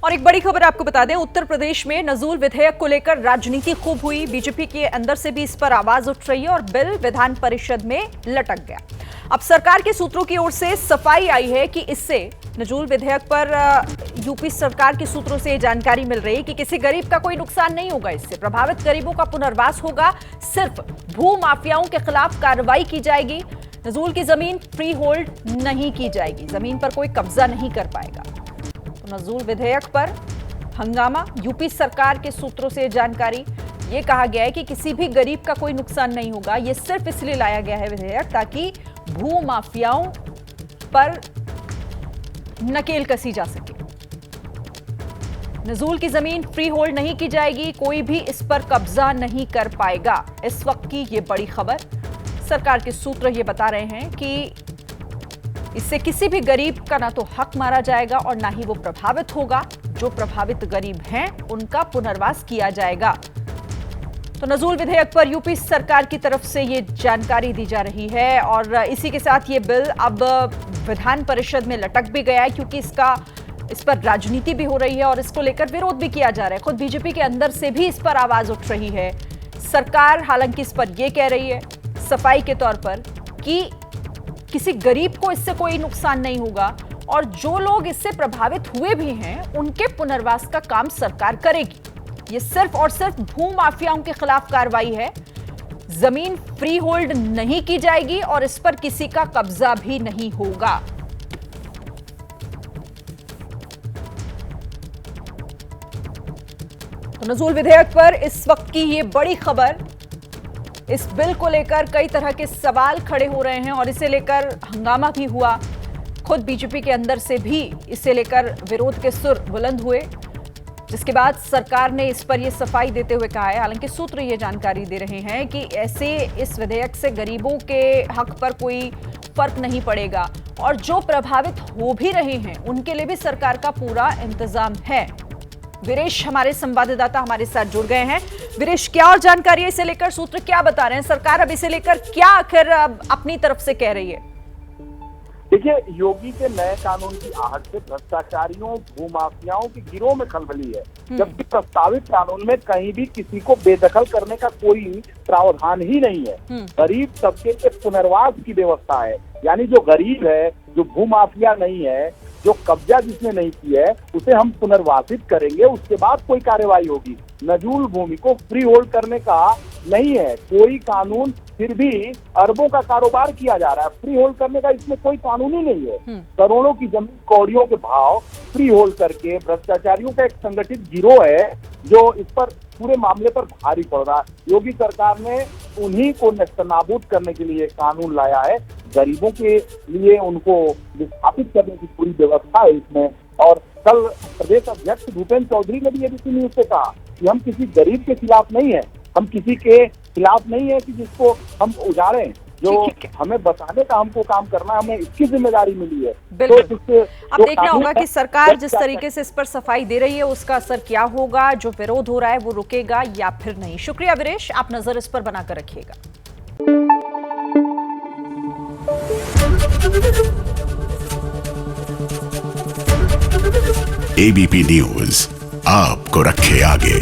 और एक बड़ी खबर आपको बता दें, उत्तर प्रदेश में नजूल विधेयक को लेकर राजनीति खूब हुई। बीजेपी के अंदर से भी इस पर आवाज उठ रही है और बिल विधान परिषद में लटक गया। अब सरकार के सूत्रों की ओर से सफाई आई है कि इससे नजूल विधेयक पर यूपी सरकार के सूत्रों से जानकारी मिल रही है कि किसी गरीब का कोई नुकसान नहीं होगा। इससे प्रभावित गरीबों का पुनर्वास होगा। सिर्फ भू माफियाओं के खिलाफ कार्रवाई की जाएगी। नजूल की जमीन फ्री होल्ड नहीं की जाएगी, जमीन पर कोई कब्जा नहीं कर पाएगा। तो नजूल विधेयक पर हंगामा, यूपी सरकार के सूत्रों से जानकारी। ये कहा गया है कि किसी भी गरीब का कोई नुकसान नहीं होगा। ये सिर्फ इसलिए लाया गया है विधेयक ताकि भू माफियाओं पर नकेल कसी जा सके। नजूल की जमीन फ्री होल्ड नहीं की जाएगी, कोई भी इस पर कब्जा नहीं कर पाएगा। इस वक्त की ये बड़ी खबर, सरकार के सूत्र ये बता रहे हैं कि इससे किसी भी गरीब का ना तो हक मारा जाएगा और ना ही वो प्रभावित होगा। जो प्रभावित गरीब हैं उनका पुनर्वास किया जाएगा। तो नजूल विधेयक पर यूपी सरकार की तरफ से ये जानकारी दी जा रही है और इसी के साथ ये बिल अब विधान परिषद में लटक भी गया है, क्योंकि इस पर राजनीति भी हो रही है और इसको लेकर विरोध भी किया जा रहा है। खुद बीजेपी के अंदर से भी इस पर आवाज उठ रही है। सरकार हालांकि इस पर यह कह रही है सफाई के तौर पर कि किसी गरीब को इससे कोई नुकसान नहीं होगा और जो लोग इससे प्रभावित हुए भी हैं उनके पुनर्वास का काम सरकार करेगी। ये सिर्फ और सिर्फ भू माफियाओं के खिलाफ कार्रवाई है। जमीन फ्री होल्ड नहीं की जाएगी और इस पर किसी का कब्जा भी नहीं होगा। तो नजूल विधेयक पर इस वक्त की ये बड़ी खबर। इस बिल को लेकर कई तरह के सवाल खड़े हो रहे हैं और इसे लेकर हंगामा भी हुआ। खुद बीजेपी के अंदर से भी इसे लेकर विरोध के सुर बुलंद हुए, जिसके बाद सरकार ने इस पर यह सफाई देते हुए कहा है। हालांकि सूत्र ये जानकारी दे रहे हैं कि ऐसे इस विधेयक से गरीबों के हक पर कोई फर्क नहीं पड़ेगा और जो प्रभावित हो भी रहे हैं उनके लिए भी सरकार का पूरा इंतजाम है। वीरेश हमारे संवाददाता हमारे साथ जुड़ गए हैं। वीरेश, क्या और जानकारी है इसे लेकर? सूत्र क्या बता रहे हैं? सरकार अब इसे लेकर क्या आखिर अपनी तरफ से कह रही है? देखिए, योगी के नए कानून की आहट से भ्रष्टाचारियों, भूमाफियाओं की गिरोह में खलबली है, जबकि प्रस्तावित कानून में कहीं भी किसी को बेदखल करने का कोई प्रावधान ही नहीं है। गरीब तबके के पुनर्वास की व्यवस्था है, यानी जो गरीब है, जो भूमाफिया नहीं है, जो कब्जा जिसने नहीं किया है, उसे हम पुनर्वासित करेंगे, उसके बाद कोई कार्यवाही होगी। नजूल भूमि को फ्री होल्ड करने का नहीं है कोई कानून, फिर भी अरबों का कारोबार किया जा रहा है। फ्री होल्ड करने का इसमें कोई कानून ही नहीं है। करोड़ों की जमीन कौड़ियों के भाव फ्री होल्ड करके भ्रष्टाचारियों का एक संगठित गिरोह है जो इस पर पूरे मामले पर भारी पड़ रहा है। योगी सरकार ने उन्हीं को नेस्तनाबूद करने के लिए कानून लाया है। गरीबों के लिए उनको विस्थापित करने की पूरी व्यवस्था है इसमें। और कल प्रदेश अध्यक्ष भूपेंद्र चौधरी ने भी एबीपी न्यूज से कहा कि हम किसी गरीब के खिलाफ नहीं है, हम किसी के खिलाफ नहीं है कि जिसको हम उजाड़ें। जो हमें बताने का हमको काम करना है, हमें इसकी जिम्मेदारी मिली है। बिल्कुल। तो अब देखना होगा कि सरकार जिस तरीके से इस पर सफाई दे रही है उसका असर क्या होगा, जो विरोध हो रहा है वो रुकेगा या फिर नहीं। शुक्रिया वीरेश, आप नजर इस पर बनाकर रखिएगा। एबीपी न्यूज आपको रखे आगे।